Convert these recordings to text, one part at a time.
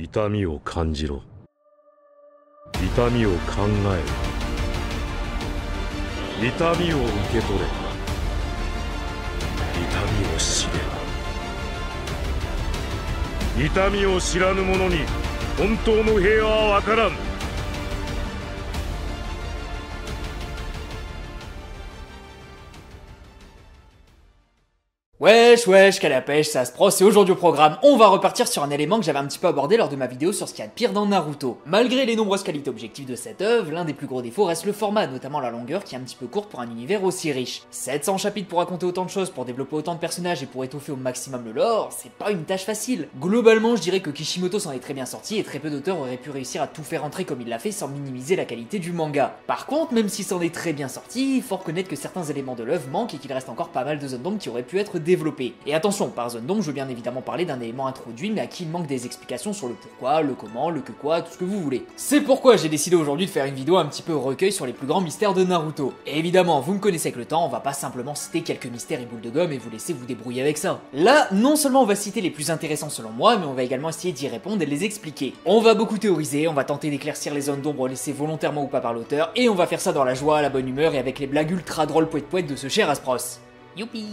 痛みを感じろ。痛みを考えろ。痛みを受け取れ。痛みを知れ。痛みを知らぬ者に本当の平和はわからん。Wesh, qu'à la pêche, ça se pros, et aujourd'hui au programme, on va repartir sur un élément que j'avais un petit peu abordé lors de ma vidéo sur ce qu'il y a de pire dans Naruto. Malgré les nombreuses qualités objectives de cette œuvre, l'un des plus gros défauts reste le format, notamment la longueur qui est un petit peu courte pour un univers aussi riche. 700 chapitres pour raconter autant de choses, pour développer autant de personnages et pour étoffer au maximum le lore, c'est pas une tâche facile. Globalement, je dirais que Kishimoto s'en est très bien sorti et très peu d'auteurs auraient pu réussir à tout faire entrer comme il l'a fait sans minimiser la qualité du manga. Par contre, même s'il s'en est très bien sorti, il faut reconnaître que certains éléments de l'œuvre manquent et qu'il reste encore pas mal de zones d'ombre qui auraient pu être développées. Et attention, par zone d'ombre, je veux bien évidemment parler d'un élément introduit, mais à qui il manque des explications sur le pourquoi, le comment, le que quoi, tout ce que vous voulez. C'est pourquoi j'ai décidé aujourd'hui de faire une vidéo un petit peu recueil sur les plus grands mystères de Naruto. Et évidemment, vous me connaissez avec le temps, on va pas simplement citer quelques mystères et boules de gomme et vous laisser vous débrouiller avec ça. Là, non seulement on va citer les plus intéressants selon moi, mais on va également essayer d'y répondre et de les expliquer. On va beaucoup théoriser, on va tenter d'éclaircir les zones d'ombre laissées volontairement ou pas par l'auteur, et on va faire ça dans la joie, la bonne humeur et avec les blagues ultra drôles poète de ce cher Aspros. Youpi!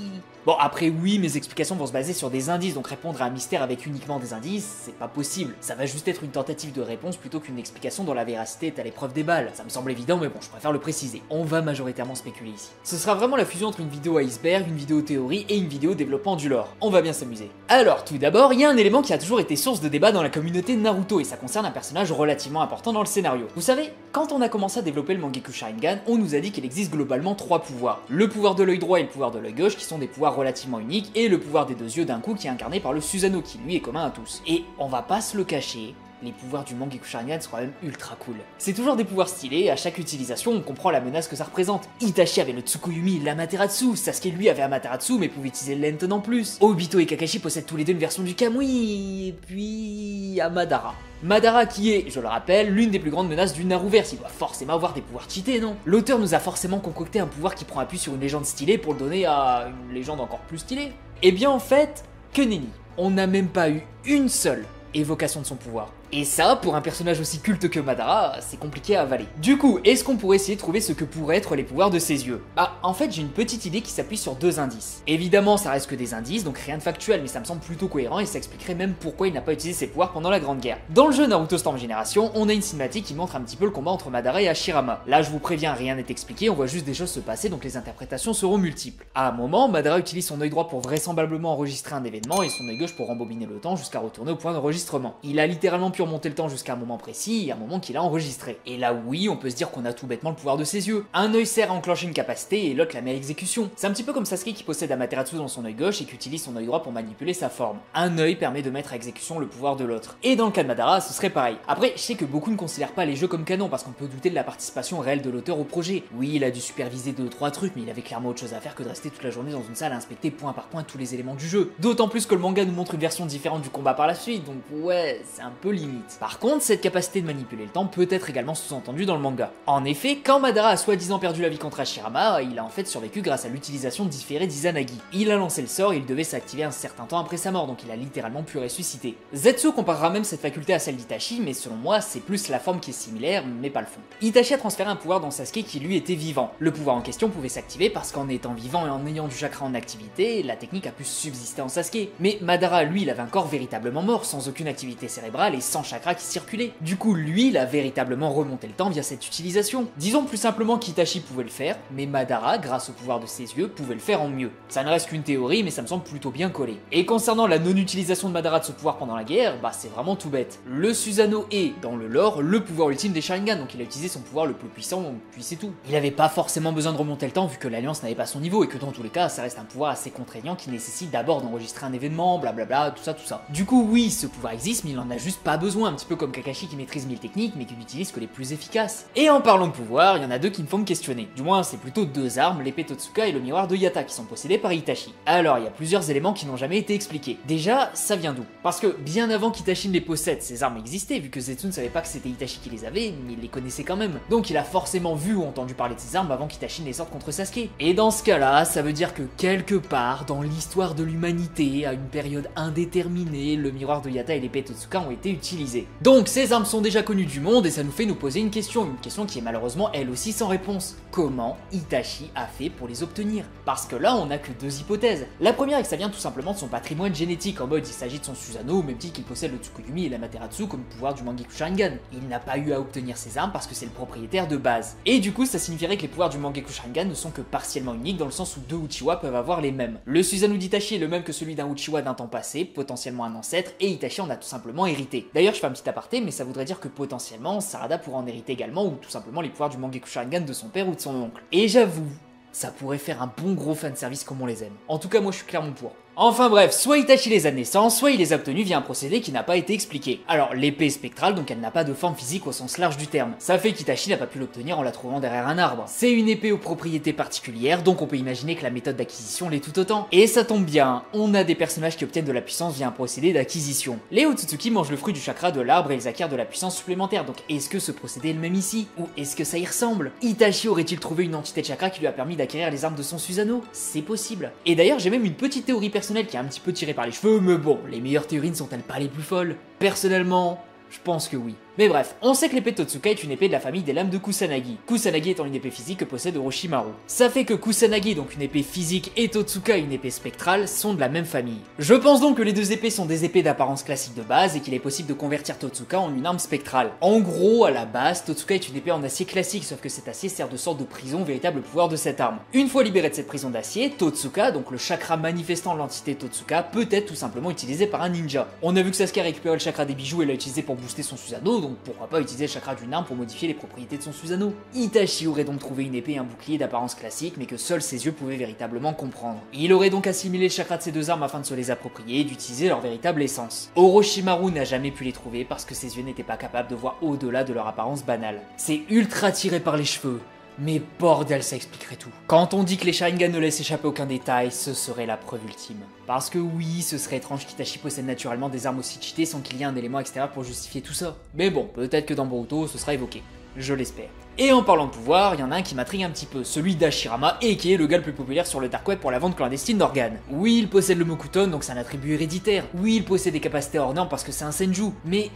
Bon, après oui, mes explications vont se baser sur des indices, donc répondre à un mystère avec uniquement des indices, c'est pas possible. Ça va juste être une tentative de réponse plutôt qu'une explication dont la véracité est à l'épreuve des balles. Ça me semble évident, mais bon, je préfère le préciser. On va majoritairement spéculer ici. Ce sera vraiment la fusion entre une vidéo iceberg, une vidéo théorie et une vidéo développement du lore. On va bien s'amuser. Alors, tout d'abord, il y a un élément qui a toujours été source de débat dans la communauté de Naruto, et ça concerne un personnage relativement important dans le scénario. Vous savez, quand on a commencé à développer le Mangekyou Sharingan, on nous a dit qu'il existe globalement 3 pouvoirs. Le pouvoir de l'œil droit et le pouvoir de l'œil gauche, qui sont des pouvoirs relativement uniques, et le pouvoir des 2 yeux d'un coup qui est incarné par le Susanoo, qui lui est commun à tous. Et on va pas se le cacher, les pouvoirs du Mangekyou Sharingan sont quand même ultra cool. C'est toujours des pouvoirs stylés, et à chaque utilisation on comprend la menace que ça représente. Itachi avait le Tsukuyomi et l'Amaterasu, Sasuke lui avait Amaterasu mais pouvait utiliser Lenten en plus. Obito et Kakashi possèdent tous les deux une version du Kamui, et puis... Madara. Madara qui est, je le rappelle, l'une des plus grandes menaces du Naruverse, il doit forcément avoir des pouvoirs cheatés, non? L'auteur nous a forcément concocté un pouvoir qui prend appui sur une légende stylée pour le donner à une légende encore plus stylée. Eh bien en fait, que nenni. On n'a même pas eu une seule évocation de son pouvoir. Et ça, pour un personnage aussi culte que Madara, c'est compliqué à avaler. Du coup, est-ce qu'on pourrait essayer de trouver ce que pourraient être les pouvoirs de ses yeux? Ah, en fait, j'ai une petite idée qui s'appuie sur 2 indices. Évidemment, ça reste que des indices, donc rien de factuel, mais ça me semble plutôt cohérent et ça expliquerait même pourquoi il n'a pas utilisé ses pouvoirs pendant la Grande Guerre. Dans le jeu Naruto Storm Génération, on a une cinématique qui montre un petit peu le combat entre Madara et Hashirama. Là, je vous préviens, rien n'est expliqué, on voit juste des choses se passer, donc les interprétations seront multiples. À un moment, Madara utilise son œil droit pour vraisemblablement enregistrer un événement et son œil gauche pour rembobiner le temps jusqu'à retourner au point d'enregistrement. Il a littéralement pu remonter le temps jusqu'à un moment précis et un moment qu'il a enregistré. Et là oui, on peut se dire qu'on a tout bêtement le pouvoir de ses yeux. Un œil sert à enclencher une capacité et l'autre la met à exécution. C'est un petit peu comme Sasuke qui possède Amaterasu dans son œil gauche et qui utilise son œil droit pour manipuler sa forme. Un œil permet de mettre à exécution le pouvoir de l'autre. Et dans le cas de Madara, ce serait pareil. Après, je sais que beaucoup ne considèrent pas les jeux comme canon parce qu'on peut douter de la participation réelle de l'auteur au projet. Oui, il a dû superviser 2-3 trucs, mais il avait clairement autre chose à faire que de rester toute la journée dans une salle à inspecter point par point tous les éléments du jeu. D'autant plus que le manga nous montre une version différente du combat par la suite, donc ouais, c'est un peu limite. Par contre, cette capacité de manipuler le temps peut être également sous-entendue dans le manga. En effet, quand Madara a soi-disant perdu la vie contre Hashirama, il a en fait survécu grâce à l'utilisation différée d'Izanagi. Il a lancé le sort et il devait s'activer un certain temps après sa mort, donc il a littéralement pu ressusciter. Zetsu comparera même cette faculté à celle d'Itachi, mais selon moi, c'est plus la forme qui est similaire, mais pas le fond. Itachi a transféré un pouvoir dans Sasuke qui lui était vivant. Le pouvoir en question pouvait s'activer parce qu'en étant vivant et en ayant du chakra en activité, la technique a pu subsister en Sasuke. Mais Madara, lui, il avait un corps véritablement mort, sans aucune activité cérébrale et sans chakra qui circulait. Du coup, lui, il a véritablement remonté le temps via cette utilisation. Disons plus simplement qu'Itachi pouvait le faire, mais Madara, grâce au pouvoir de ses yeux, pouvait le faire en mieux. Ça ne reste qu'une théorie, mais ça me semble plutôt bien collé. Et concernant la non-utilisation de Madara de ce pouvoir pendant la guerre, bah c'est vraiment tout bête. Le Susanoo est, dans le lore, le pouvoir ultime des Sharingan, donc il a utilisé son pouvoir le plus puissant, puis c'est tout. Il avait pas forcément besoin de remonter le temps vu que l'Alliance n'avait pas son niveau, et que dans tous les cas, ça reste un pouvoir assez contraignant qui nécessite d'abord d'enregistrer un événement, blablabla, tout ça. Du coup, oui, ce pouvoir existe, mais il en a juste pas besoin, un petit peu comme Kakashi qui maîtrise 1000 techniques, mais qui n'utilise que les plus efficaces. Et en parlant de pouvoir, il y en a 2 qui me font me questionner. Du moins, c'est plutôt 2 armes, l'épée Totsuka et le miroir de Yatta, qui sont possédés par Itachi. Alors, il y a plusieurs éléments qui n'ont jamais été expliqués. Déjà, ça vient d'où? Parce que bien avant qu'Itachi ne les possède, ces armes existaient, vu que Zetsu ne savait pas que c'était Itachi qui les avait, mais il les connaissait quand même. Donc il a forcément vu ou entendu parler de ces armes avant qu'Itachi ne les sorte contre Sasuke. Et dans ce cas-là, ça veut dire que quelque part, dans l'histoire de l'humanité, à une période indéterminée, le miroir de Yatta et l'épée Totsuka ont été utilisés. utiliser. Donc ces armes sont déjà connues du monde et ça nous fait nous poser une question qui est malheureusement elle aussi sans réponse. Comment Itachi a fait pour les obtenir? Parce que là on a que deux hypothèses. La première est que ça vient tout simplement de son patrimoine génétique, en mode il s'agit de son Susanoo au même titre qu'il possède le Tsukuyomi et l'Amaterasu comme pouvoir du Mangekyou Sharingan. Il n'a pas eu à obtenir ces armes parce que c'est le propriétaire de base. Et du coup ça signifierait que les pouvoirs du Mangekyou Sharingan ne sont que partiellement uniques dans le sens où deux Uchiwa peuvent avoir les mêmes. Le Susanoo d'Itachi est le même que celui d'un Uchiwa d'un temps passé, potentiellement un ancêtre, et Itachi en a tout simplement hérité. D'ailleurs je fais un petit aparté, mais ça voudrait dire que potentiellement Sarada pourrait en hériter également, ou tout simplement les pouvoirs du Mangekyou Sharingan de son père ou de son oncle. Et j'avoue, ça pourrait faire un bon gros fanservice comme on les aime. En tout cas moi je suis clairement pour. Enfin bref, soit Itachi les a de naissance, soit il les a obtenus via un procédé qui n'a pas été expliqué. Alors l'épée est spectrale, donc elle n'a pas de forme physique au sens large du terme. Ça fait qu'Itachi n'a pas pu l'obtenir en la trouvant derrière un arbre. C'est une épée aux propriétés particulières, donc on peut imaginer que la méthode d'acquisition l'est tout autant. Et ça tombe bien, on a des personnages qui obtiennent de la puissance via un procédé d'acquisition. Les Otsutsuki mangent le fruit du chakra de l'arbre et ils acquièrent de la puissance supplémentaire, donc est-ce que ce procédé est le même ici? Ou est-ce que ça y ressemble? Itachi aurait-il trouvé une entité de chakra qui lui a permis d'acquérir les armes de son Susanoo? C'est possible. Et d'ailleurs j'ai même une petite théorie personnelle qui est un petit peu tirée par les cheveux, mais bon, les meilleures théories ne sont-elles pas les plus folles? Personnellement, je pense que oui. Mais bref, on sait que l'épée Totsuka est une épée de la famille des lames de Kusanagi. Kusanagi étant une épée physique que possède Orochimaru. Ça fait que Kusanagi, donc une épée physique, et Totsuka, une épée spectrale, sont de la même famille. Je pense donc que les deux épées sont des épées d'apparence classique de base et qu'il est possible de convertir Totsuka en une arme spectrale. En gros, à la base, Totsuka est une épée en acier classique, sauf que cet acier sert de sorte de prison au véritable pouvoir de cette arme. Une fois libéré de cette prison d'acier, Totsuka, donc le chakra manifestant l'entité Totsuka, peut être tout simplement utilisé par un ninja. On a vu que Sasuke a récupéré le chakra des bijoux et l'a utilisé pour booster son Susanoo, donc pourquoi pas utiliser le chakra d'une arme pour modifier les propriétés de son Susanoo. Itachi aurait donc trouvé une épée et un bouclier d'apparence classique, mais que seuls ses yeux pouvaient véritablement comprendre. Il aurait donc assimilé le chakra de ces deux armes afin de se les approprier et d'utiliser leur véritable essence. Orochimaru n'a jamais pu les trouver parce que ses yeux n'étaient pas capables de voir au-delà de leur apparence banale. C'est ultra tiré par les cheveux. Mais bordel, ça expliquerait tout. Quand on dit que les Sharingan ne laissent échapper aucun détail, ce serait la preuve ultime. Parce que oui, ce serait étrange qu'Itachi possède naturellement des armes aussi cheatées sans qu'il y ait un élément extérieur pour justifier tout ça. Mais bon, peut-être que dans Boruto, ce sera évoqué. Je l'espère. Et en parlant de pouvoir, il y en a un qui m'intrigue un petit peu, celui d'Hashirama, et qui est le gars le plus populaire sur le dark web pour la vente clandestine d'organes. Oui, il possède le Mokuton, donc c'est un attribut héréditaire. Oui, il possède des capacités hors normes parce que c'est un Senju. Mais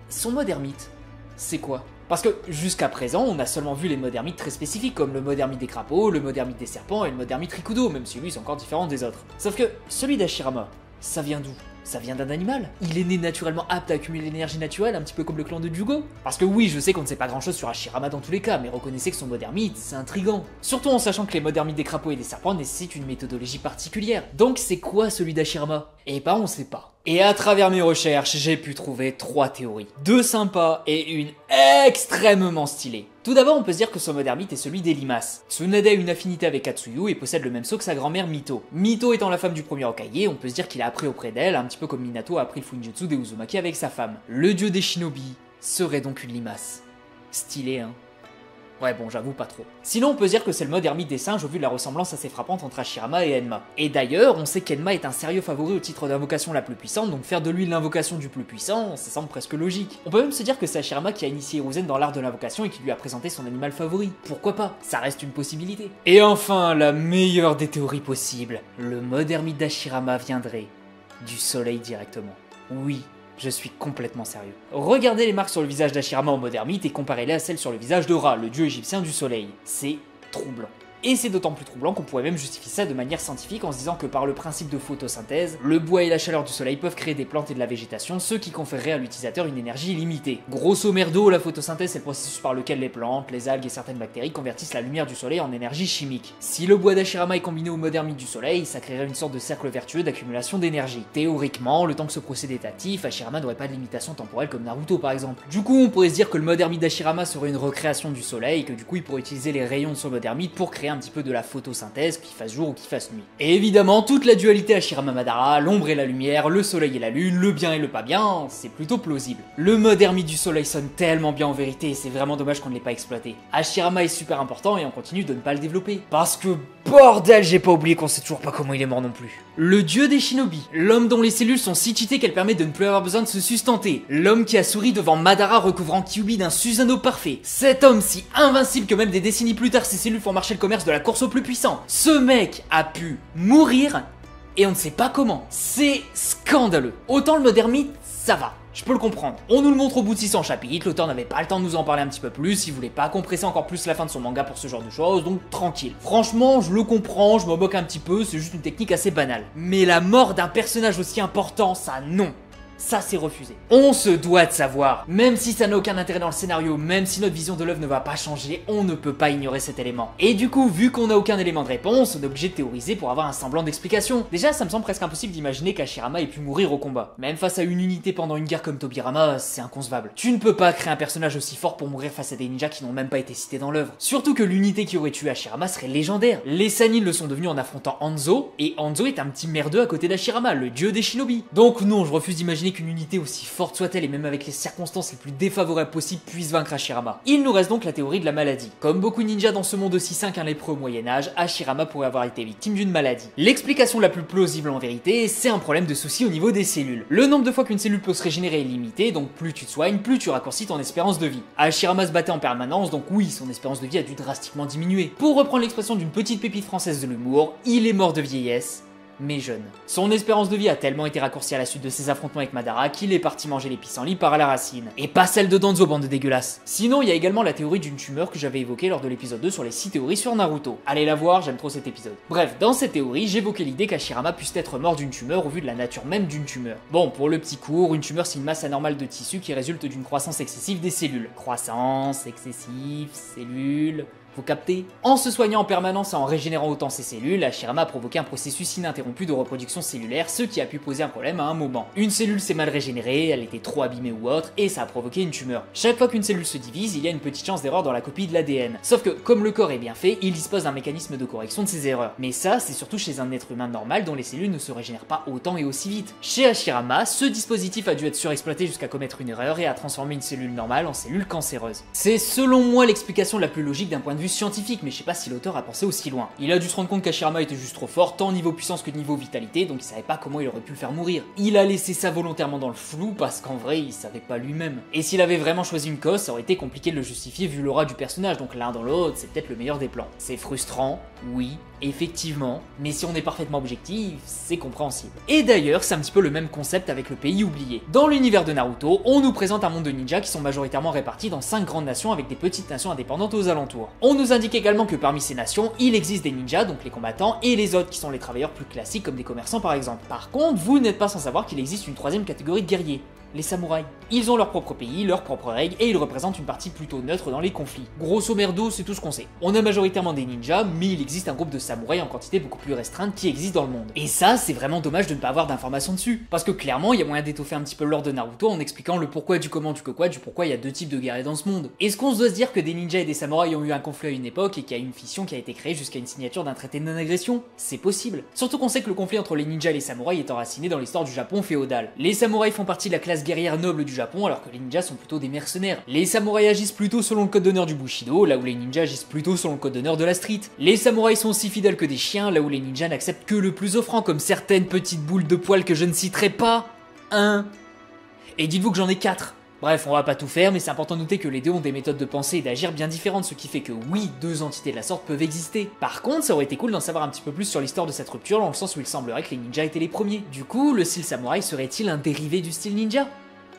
son mode ermite, c'est quoi? Parce que jusqu'à présent, on a seulement vu les modes ermites très spécifiques, comme le mode ermite des crapauds, le mode ermite des serpents et le mode ermite Rikudo, même si lui c'est encore différent des autres. Sauf que celui d'Hashirama, ça vient d'où? Ça vient d'un animal? Il est né naturellement apte à accumuler l'énergie naturelle, un petit peu comme le clan de Jugo? Parce que oui, je sais qu'on ne sait pas grand chose sur Hashirama dans tous les cas, mais reconnaissez que son mode ermite, c'est intriguant. Surtout en sachant que les modes ermites des crapauds et des serpents nécessitent une méthodologie particulière. Donc c'est quoi celui d'Hashirama? Eh ben on sait pas. Et à travers mes recherches, j'ai pu trouver 3 théories. 2 sympas et une extrêmement stylée. Tout d'abord, on peut se dire que son mode ermite est celui des limaces. Tsunade a une affinité avec Katsuyu et possède le même sceau que sa grand-mère Mito. Mito étant la femme du premier Hokage, on peut se dire qu'il a appris auprès d'elle, un petit peu comme Minato a appris le Fuinjutsu des Uzumaki avec sa femme. Le dieu des shinobi serait donc une limace. Stylé, hein? Ouais bon, j'avoue pas trop. Sinon on peut dire que c'est le mode ermite des singes au vu de la ressemblance assez frappante entre Hashirama et Enma. Et d'ailleurs, on sait qu'Enma est un sérieux favori au titre d'invocation la plus puissante, donc faire de lui l'invocation du plus puissant, ça semble presque logique. On peut même se dire que c'est Hashirama qui a initié Hiruzen dans l'art de l'invocation et qui lui a présenté son animal favori. Pourquoi pas? Ça reste une possibilité. Et enfin, la meilleure des théories possibles, le mode ermite d'Hashirama viendrait du soleil directement. Oui. Je suis complètement sérieux. Regardez les marques sur le visage d'Hashirama en mode ermite et comparez-les à celles sur le visage de Ra, le dieu égyptien du soleil. C'est troublant. Et c'est d'autant plus troublant qu'on pourrait même justifier ça de manière scientifique en se disant que par le principe de photosynthèse, le bois et la chaleur du soleil peuvent créer des plantes et de la végétation, ce qui conférerait à l'utilisateur une énergie illimitée. Grosso merdo, la photosynthèse c'est le processus par lequel les plantes, les algues et certaines bactéries convertissent la lumière du soleil en énergie chimique. Si le bois d'Hashirama est combiné au mode ermite du soleil, ça créerait une sorte de cercle vertueux d'accumulation d'énergie. Théoriquement, le temps que ce procédé est actif, Hashirama n'aurait pas de limitation temporelle comme Naruto par exemple. Du coup, on pourrait se dire que le mode ermite d'Hashirama serait une recréation du soleil et que du coup il pourrait utiliser les rayons de son mode ermite pour créer un petit peu de la photosynthèse, qu'il fasse jour ou qu'il fasse nuit. Et évidemment, toute la dualité Hashirama-Madara, l'ombre et la lumière, le soleil et la lune, le bien et le pas bien, c'est plutôt plausible. Le mode ermite du soleil sonne tellement bien en vérité et c'est vraiment dommage qu'on ne l'ait pas exploité. Hashirama est super important et on continue de ne pas le développer. Parce que bordel, j'ai pas oublié qu'on sait toujours pas comment il est mort non plus. Le dieu des shinobi, l'homme dont les cellules sont si cheatées qu'elles permettent de ne plus avoir besoin de se sustenter, l'homme qui a souri devant Madara recouvrant Kyuubi d'un Susanoo parfait, cet homme si invincible que même des décennies plus tard ses cellules font marcher le commerce de la course au plus puissant. Ce mec a pu mourir et on ne sait pas comment. C'est scandaleux. Autant le mode ermite, ça va. Je peux le comprendre. On nous le montre au bout de 600 chapitres, l'auteur n'avait pas le temps de nous en parler un petit peu plus, il voulait pas compresser encore plus la fin de son manga pour ce genre de choses, donc tranquille. Franchement, je le comprends, je me moque un petit peu, c'est juste une technique assez banale. Mais la mort d'un personnage aussi important, ça non. Ça c'est refusé. On se doit de savoir, même si ça n'a aucun intérêt dans le scénario, même si notre vision de l'œuvre ne va pas changer, on ne peut pas ignorer cet élément. Et du coup, vu qu'on n'a aucun élément de réponse, on est obligé de théoriser pour avoir un semblant d'explication. Déjà, ça me semble presque impossible d'imaginer qu'Hashirama ait pu mourir au combat. Même face à une unité pendant une guerre comme Tobirama, c'est inconcevable. Tu ne peux pas créer un personnage aussi fort pour mourir face à des ninjas qui n'ont même pas été cités dans l'œuvre. Surtout que l'unité qui aurait tué Hashirama serait légendaire. Les Sannin le sont devenus en affrontant Hanzo, et Hanzo est un petit merdeux à côté d'Hashirama, le dieu des shinobi. Donc non, je refuse d'imaginer qu'une unité aussi forte soit-elle et même avec les circonstances les plus défavorables possibles puisse vaincre Hashirama. Il nous reste donc la théorie de la maladie. Comme beaucoup de ninjas dans ce monde aussi sain qu'un lépreux au Moyen-Âge, Hashirama pourrait avoir été victime d'une maladie. L'explication la plus plausible en vérité, c'est un problème de souci au niveau des cellules. Le nombre de fois qu'une cellule peut se régénérer est limité, donc plus tu te soignes, plus tu raccourcis ton espérance de vie. Hashirama se battait en permanence, donc oui, son espérance de vie a dû drastiquement diminuer. Pour reprendre l'expression d'une petite pépite française de l'humour, il est mort de vieillesse, mais jeune. Son espérance de vie a tellement été raccourcie à la suite de ses affrontements avec Madara qu'il est parti manger les pissenlits par la racine. Et pas celle de Danzo, bande de dégueulasses. Sinon, il y a également la théorie d'une tumeur que j'avais évoquée lors de l'épisode 2 sur les 6 théories sur Naruto. Allez la voir, j'aime trop cet épisode. Bref, dans cette théorie, j'évoquais l'idée qu'Hashirama puisse être mort d'une tumeur au vu de la nature même d'une tumeur. Bon, pour le petit cours, une tumeur c'est une masse anormale de tissu qui résulte d'une croissance excessive des cellules. Croissance, excessive, cellules... Vous captez? En se soignant en permanence et en régénérant autant ses cellules, Hashirama a provoqué un processus ininterrompu de reproduction cellulaire, ce qui a pu poser un problème à un moment. Une cellule s'est mal régénérée, elle était trop abîmée ou autre, et ça a provoqué une tumeur. Chaque fois qu'une cellule se divise, il y a une petite chance d'erreur dans la copie de l'ADN. Sauf que, comme le corps est bien fait, il dispose d'un mécanisme de correction de ces erreurs. Mais ça, c'est surtout chez un être humain normal dont les cellules ne se régénèrent pas autant et aussi vite. Chez Hashirama, ce dispositif a dû être surexploité jusqu'à commettre une erreur et a transformé une cellule normale en cellule cancéreuse. C'est selon moi l'explication la plus logique d'un point de vue scientifique, mais je sais pas si l'auteur a pensé aussi loin. Il a dû se rendre compte qu'Hashirama était juste trop fort, tant niveau puissance que niveau vitalité, donc il savait pas comment il aurait pu le faire mourir. Il a laissé ça volontairement dans le flou parce qu'en vrai il savait pas lui-même. Et s'il avait vraiment choisi une cause, ça aurait été compliqué de le justifier vu l'aura du personnage, donc l'un dans l'autre c'est peut-être le meilleur des plans. C'est frustrant, oui, effectivement, mais si on est parfaitement objectif, c'est compréhensible. Et d'ailleurs, c'est un petit peu le même concept avec le pays oublié. Dans l'univers de Naruto, on nous présente un monde de ninjas qui sont majoritairement répartis dans 5 grandes nations avec des petites nations indépendantes aux alentours. On nous indique également que parmi ces nations, il existe des ninjas, donc les combattants, et les autres qui sont les travailleurs plus classiques comme des commerçants par exemple. Par contre, vous n'êtes pas sans savoir qu'il existe une troisième catégorie de guerriers. Les samouraïs. Ils ont leur propre pays, leurs propres règles, et ils représentent une partie plutôt neutre dans les conflits. Grosso merdo, c'est tout ce qu'on sait. On a majoritairement des ninjas, mais il existe un groupe de samouraïs en quantité beaucoup plus restreinte qui existe dans le monde. Et ça, c'est vraiment dommage de ne pas avoir d'informations dessus. Parce que clairement, il y a moyen d'étoffer un petit peu l'ordre de Naruto en expliquant le pourquoi du comment du quoi, du pourquoi il y a 2 types de guerriers dans ce monde. Est-ce qu'on se doit se dire que des ninjas et des samouraïs ont eu un conflit à une époque et qu'il y a une fission qui a été créée jusqu'à une signature d'un traité de non-agression? C'est possible. Surtout qu'on sait que le conflit entre les ninjas et les samouraïs est enraciné dans l'histoire du Japon féodal. Les samouraïs font partie de la classe guerrière noble du Japon alors que les ninjas sont plutôt des mercenaires. Les samouraïs agissent plutôt selon le code d'honneur du Bushido, là où les ninjas agissent plutôt selon le code d'honneur de la street. Les samouraïs sont aussi fidèles que des chiens, là où les ninjas n'acceptent que le plus offrant, comme certaines petites boules de poils que je ne citerai pas. Et dites-vous que j'en ai 4. Bref, on va pas tout faire, mais c'est important de noter que les deux ont des méthodes de pensée et d'agir bien différentes, ce qui fait que oui, 2 entités de la sorte peuvent exister. Par contre, ça aurait été cool d'en savoir un petit peu plus sur l'histoire de cette rupture, dans le sens où il semblerait que les ninjas étaient les premiers. Du coup, le style samouraï serait-il un dérivé du style ninja?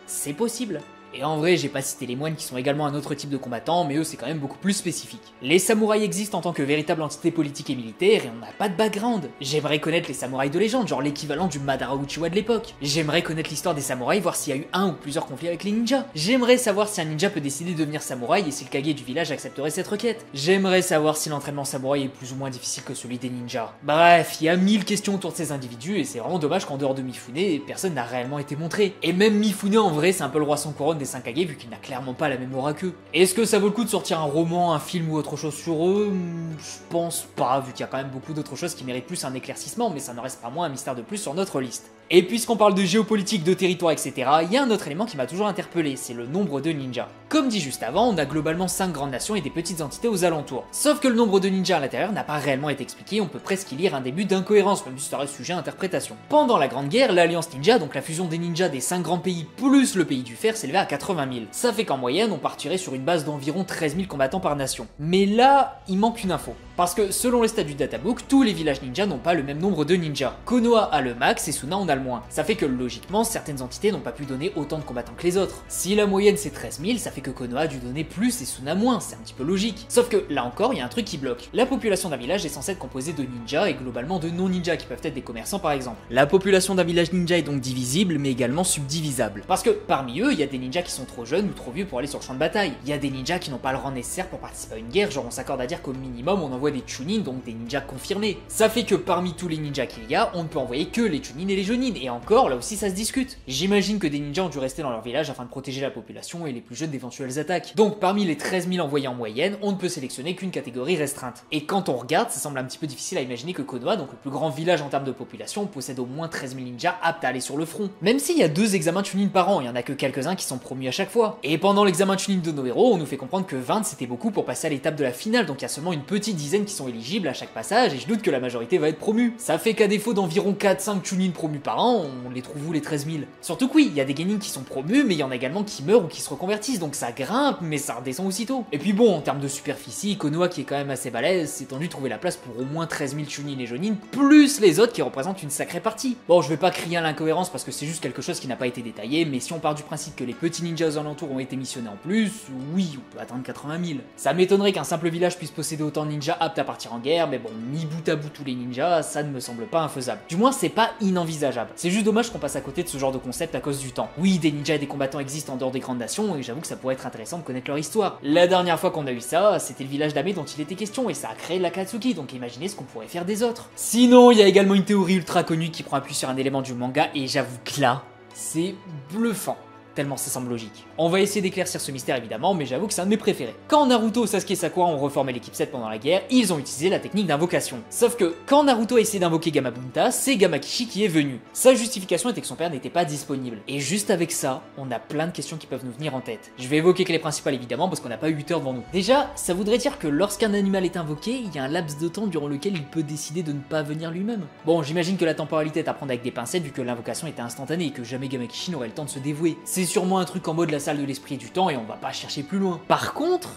C'est possible. Et en vrai, j'ai pas cité les moines qui sont également un autre type de combattants, mais eux c'est quand même beaucoup plus spécifique. Les samouraïs existent en tant que véritable entité politique et militaire, et on n'a pas de background. J'aimerais connaître les samouraïs de légende, genre l'équivalent du Madara Uchiwa de l'époque. J'aimerais connaître l'histoire des samouraïs, voir s'il y a eu un ou plusieurs conflits avec les ninjas. J'aimerais savoir si un ninja peut décider de devenir samouraï et si le Kage du village accepterait cette requête. J'aimerais savoir si l'entraînement samouraï est plus ou moins difficile que celui des ninjas. Bref, il y a 1000 questions autour de ces individus, et c'est vraiment dommage qu'en dehors de Mifune, personne n'a réellement été montré. Et même Mifune en vrai, c'est un peu le roi sans couronne des 5 Kage, vu qu'il n'a clairement pas la même aura qu'eux. Est-ce que ça vaut le coup de sortir un roman, un film ou autre chose sur eux? Je pense pas, vu qu'il y a quand même beaucoup d'autres choses qui méritent plus un éclaircissement, mais ça ne reste pas moins un mystère de plus sur notre liste. Et puisqu'on parle de géopolitique, de territoire, etc., il y a un autre élément qui m'a toujours interpellé, c'est le nombre de ninjas. Comme dit juste avant, on a globalement 5 grandes nations et des petites entités aux alentours. Sauf que le nombre de ninjas à l'intérieur n'a pas réellement été expliqué, on peut presque y lire un début d'incohérence, même si ça reste sujet à interprétation. Pendant la Grande Guerre, l'Alliance Ninja, donc la fusion des ninjas des 5 grands pays plus le pays du fer, s'élevait à 80 000. Ça fait qu'en moyenne, on partirait sur une base d'environ 13 000 combattants par nation. Mais là, il manque une info. Parce que selon les stats du databook, tous les villages ninja n'ont pas le même nombre de ninjas. Konoha a le max et Suna en a le moins. Ça fait que logiquement, certaines entités n'ont pas pu donner autant de combattants que les autres. Si la moyenne c'est 13 000, ça fait que Konoha a dû donner plus et Suna moins, c'est un petit peu logique. Sauf que là encore, il y a un truc qui bloque. La population d'un village est censée être composée de ninjas et globalement de non-ninjas qui peuvent être des commerçants par exemple. La population d'un village ninja est donc divisible mais également subdivisable. Parce que parmi eux, il y a des ninjas qui sont trop jeunes ou trop vieux pour aller sur le champ de bataille. Il y a des ninjas qui n'ont pas le rang nécessaire pour participer à une guerre, genre on s'accorde à dire qu'au minimum on envoie des chunin, donc des ninjas confirmés. Ça fait que parmi tous les ninjas qu'il y a, on ne peut envoyer que les chunin et les jonin, et encore là aussi ça se discute. J'imagine que des ninjas ont dû rester dans leur village afin de protéger la population et les plus jeunes d'éventuelles attaques. Donc parmi les 13 000 envoyés en moyenne, on ne peut sélectionner qu'une catégorie restreinte. Et quand on regarde, ça semble un petit peu difficile à imaginer que Konoha, donc le plus grand village en termes de population, possède au moins 13 000 ninjas aptes à aller sur le front. Même s'il y a 2 examens de chunin par an, il y en a que quelques-uns qui sont promus à chaque fois. Et pendant l'examen de chunin de nos héros, on nous fait comprendre que 20 c'était beaucoup pour passer à l'étape de la finale, donc il y a seulement une petite dizaine qui sont éligibles à chaque passage, et je doute que la majorité va être promue. Ça fait qu'à défaut d'environ 4-5 chunin promus par an, on les trouve où les 13 000? Surtout que oui, il y a des genin qui sont promus, mais il y en a également qui meurent ou qui se reconvertissent, donc ça grimpe, mais ça redescend aussitôt. Et puis bon, en termes de superficie, Konoha qui est quand même assez balèze, s'est tendu trouver la place pour au moins 13 000 chunin et jonin, plus les autres qui représentent une sacrée partie. Bon, je vais pas crier à l'incohérence parce que c'est juste quelque chose qui n'a pas été détaillé, mais si on part du principe que les petits ninjas aux alentours ont été missionnés en plus, oui, on peut atteindre 80 000. Ça m'étonnerait qu'un simple village puisse posséder autant de ninjas aptes à partir en guerre, mais bon, mis bout à bout tous les ninjas, ça ne me semble pas infaisable. Du moins, c'est pas inenvisageable. C'est juste dommage qu'on passe à côté de ce genre de concept à cause du temps. Oui, des ninjas et des combattants existent en dehors des grandes nations, et j'avoue que ça pourrait être intéressant de connaître leur histoire. La dernière fois qu'on a eu ça, c'était le village d'Ame dont il était question, et ça a créé l'Akatsuki, donc imaginez ce qu'on pourrait faire des autres. Sinon, il y a également une théorie ultra connue qui prend appui sur un élément du manga, et j'avoue que là, c'est bluffant. Tellement ça semble logique. On va essayer d'éclaircir ce mystère évidemment, mais j'avoue que c'est un de mes préférés. Quand Naruto, Sasuke et Sakura ont reformé l'équipe 7 pendant la guerre, ils ont utilisé la technique d'invocation. Sauf que quand Naruto a essayé d'invoquer Gamabunta, c'est Gamakishi qui est venu. Sa justification était que son père n'était pas disponible. Et juste avec ça, on a plein de questions qui peuvent nous venir en tête. Je vais évoquer que les principales évidemment parce qu'on n'a pas 8 heures devant nous. Déjà, ça voudrait dire que lorsqu'un animal est invoqué, il y a un laps de temps durant lequel il peut décider de ne pas venir lui-même. Bon, j'imagine que la temporalité est à prendre avec des pincettes vu que l'invocation était instantanée et que jamais Gamakishi n'aurait le temps de se dévouer. C'est sûrement un truc en mode la salle de l'esprit et du temps et on va pas chercher plus loin. Par contre,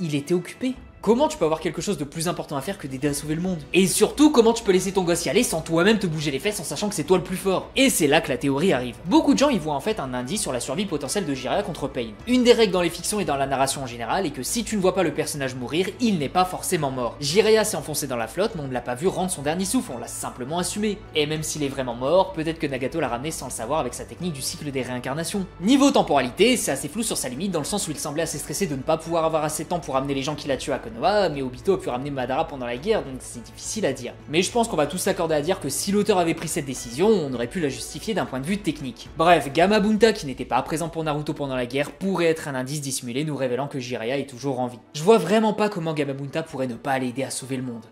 il était occupé. Comment tu peux avoir quelque chose de plus important à faire que d'aider à sauver le monde? Et surtout, comment tu peux laisser ton gosse y aller sans toi-même te bouger les fesses en sachant que c'est toi le plus fort? Et c'est là que la théorie arrive. Beaucoup de gens y voient en fait un indice sur la survie potentielle de Jiraiya contre Pain. Une des règles dans les fictions et dans la narration en général est que si tu ne vois pas le personnage mourir, il n'est pas forcément mort. Jiraiya s'est enfoncé dans la flotte, mais on ne l'a pas vu rendre son dernier souffle, on l'a simplement assumé. Et même s'il est vraiment mort, peut-être que Nagato l'a ramené sans le savoir avec sa technique du cycle des réincarnations. Niveau temporalité, c'est assez flou sur sa limite dans le sens où il semblait assez stressé de ne pas pouvoir avoir assez de temps pour amener les gens qu'il a tués à Konoha, mais Obito a pu ramener Madara pendant la guerre, donc c'est difficile à dire. Mais je pense qu'on va tous s'accorder à dire que si l'auteur avait pris cette décision, on aurait pu la justifier d'un point de vue technique. Bref, Gamabunta, qui n'était pas présent pour Naruto pendant la guerre, pourrait être un indice dissimulé nous révélant que Jiraiya est toujours en vie. Je vois vraiment pas comment Gamabunta pourrait ne pas l'aider à sauver le monde.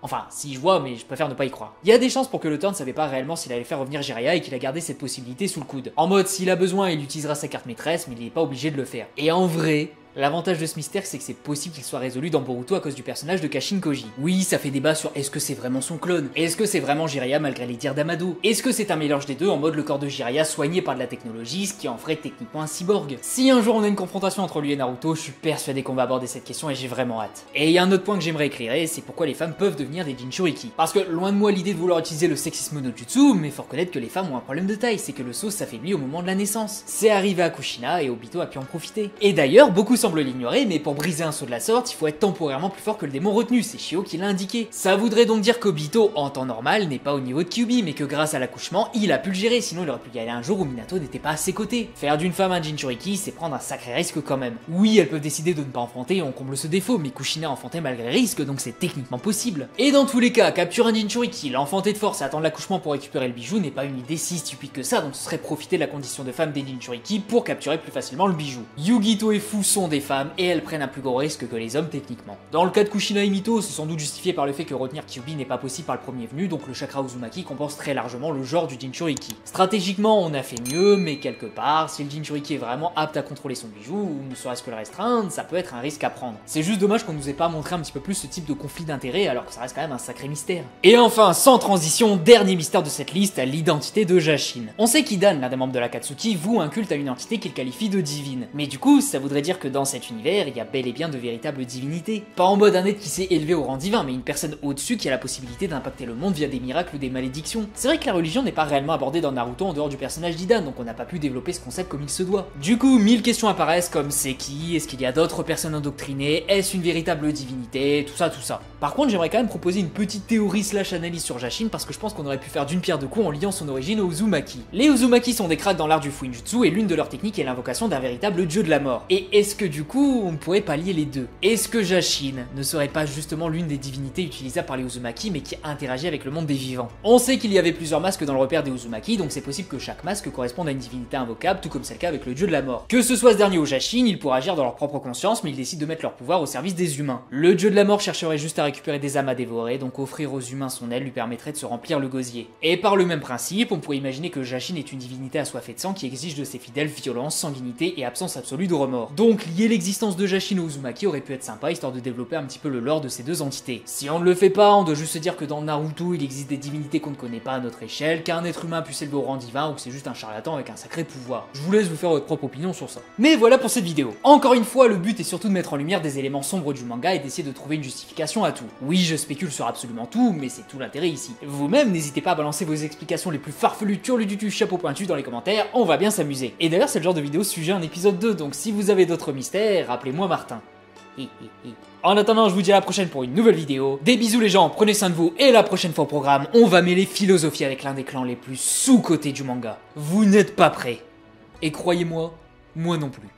Enfin, si je vois, mais je préfère ne pas y croire. Il y a des chances pour que l'auteur ne savait pas réellement s'il allait faire revenir Jiraiya et qu'il a gardé cette possibilité sous le coude. En mode, s'il a besoin, il utilisera sa carte maîtresse, mais il n'est pas obligé de le faire. Et en vrai, l'avantage de ce mystère, c'est que c'est possible qu'il soit résolu dans Boruto à cause du personnage de Kashin Koji. Oui, ça fait débat sur est-ce que c'est vraiment son clone? Est-ce que c'est vraiment Jiraiya malgré les dires d'Amado? Est-ce que c'est un mélange des deux en mode le corps de Jiraiya soigné par de la technologie, ce qui en ferait techniquement un cyborg? Si un jour on a une confrontation entre lui et Naruto, je suis persuadé qu'on va aborder cette question et j'ai vraiment hâte. Et il y a un autre point que j'aimerais éclairer, c'est pourquoi les femmes peuvent devenir des Jinchuriki. Parce que loin de moi l'idée de vouloir utiliser le sexisme no jutsu, mais faut reconnaître que les femmes ont un problème de taille, c'est que le sauce s'affaiblit au moment de la naissance. C'est arrivé à Kushina et Obito a pu en profiter. Et d'ailleurs, beaucoup semblent l'ignorer, mais pour briser un saut de la sorte, il faut être temporairement plus fort que le démon retenu, c'est Shio qui l'a indiqué. Ça voudrait donc dire qu'Obito, en temps normal, n'est pas au niveau de Kyuubi, mais que grâce à l'accouchement, il a pu le gérer, sinon il aurait pu y aller un jour où Minato n'était pas à ses côtés. Faire d'une femme un Jinchuriki, c'est prendre un sacré risque quand même. Oui, elles peuvent décider de ne pas enfanter et on comble ce défaut, mais Kushina enfantait malgré risque, donc c'est techniquement possible. Et dans tous les cas, capturer un Jinchuriki, l'enfanter de force et attendre l'accouchement pour récupérer le bijou n'est pas une idée si stupide que ça, donc ce serait profiter de la condition de femme des Jinchuriki pour capturer plus facilement le bijou. Yugito et Fu sont des femmes, et elles prennent un plus gros risque que les hommes techniquement. Dans le cas de Kushina et Mito, c'est sans doute justifié par le fait que retenir Kyuubi n'est pas possible par le premier venu, donc le chakra Uzumaki compense très largement le genre du Jinchuriki. Stratégiquement, on a fait mieux, mais quelque part, si le Jinchuriki est vraiment apte à contrôler son bijou, ou ne serait-ce que le restreindre, ça peut être un risque à prendre. C'est juste dommage qu'on nous ait pas montré un petit peu plus ce type de conflit d'intérêts, alors que ça reste quand même un sacré mystère. Et enfin, sans transition, dernier mystère de cette liste, l'identité de Jashin. On sait qu'Idan, l'un des membres de l'Akatsuki, voue un culte à une entité qu'il qualifie de divine. Mais du coup, ça voudrait dire que dans cet univers, il y a bel et bien de véritables divinités. Pas en mode un être qui s'est élevé au rang divin, mais une personne au-dessus qui a la possibilité d'impacter le monde via des miracles ou des malédictions. C'est vrai que la religion n'est pas réellement abordée dans Naruto en dehors du personnage d'Idan, donc on n'a pas pu développer ce concept comme il se doit. Du coup, 1000 questions apparaissent comme c'est qui, est-ce qu'il y a d'autres personnes endoctrinées, est-ce une véritable divinité, tout ça. Par contre, j'aimerais quand même proposer une petite théorie / analyse sur Jashin parce que je pense qu'on aurait pu faire d'une pierre deux coups en liant son origine aux Uzumaki. Les Uzumaki sont des cracks dans l'art du Fuinjutsu et l'une de leurs techniques est l'invocation d'un véritable dieu de la mort. Et est-ce que du coup, on ne pourrait pas lier les deux? Est-ce que Jashin ne serait pas justement l'une des divinités utilisables par les Uzumaki mais qui interagit avec le monde des vivants? On sait qu'il y avait plusieurs masques dans le repère des Uzumaki, donc c'est possible que chaque masque corresponde à une divinité invocable, tout comme c'est le cas avec le dieu de la mort. Que ce soit ce dernier ou Jashin, ils pourraient agir dans leur propre conscience, mais ils décident de mettre leur pouvoir au service des humains. Le dieu de la mort chercherait juste à récupérer des âmes à dévorer, donc offrir aux humains son aile lui permettrait de se remplir le gosier. Et par le même principe, on pourrait imaginer que Jashin est une divinité assoiffée de sang qui exige de ses fidèles violence, sanguinité et absence absolue de remords. Donc lier l'existence de Jashin aux Uzumaki aurait pu être sympa, histoire de développer un petit peu le lore de ces deux entités. Si on ne le fait pas, on doit juste se dire que dans Naruto, il existe des divinités qu'on ne connaît pas à notre échelle, qu'un être humain puisse s'élever au rang divin ou que c'est juste un charlatan avec un sacré pouvoir. Je vous laisse vous faire votre propre opinion sur ça. Mais voilà pour cette vidéo. Encore une fois, le but est surtout de mettre en lumière des éléments sombres du manga et d'essayer de trouver une justification à tout. Oui, je spécule sur absolument tout, mais c'est tout l'intérêt ici. Vous-même, n'hésitez pas à balancer vos explications les plus farfelues, turludutu, chapeau pointu dans les commentaires, on va bien s'amuser. Et d'ailleurs, c'est le genre de vidéo sujet en épisode 2, donc si vous avez d'autres mystères, appelez-moi Martin. En attendant, je vous dis à la prochaine pour une nouvelle vidéo. Des bisous les gens, prenez soin de vous, et la prochaine fois au programme, on va mêler philosophie avec l'un des clans les plus sous-cotés du manga. Vous n'êtes pas prêts. Et croyez-moi, moi non plus.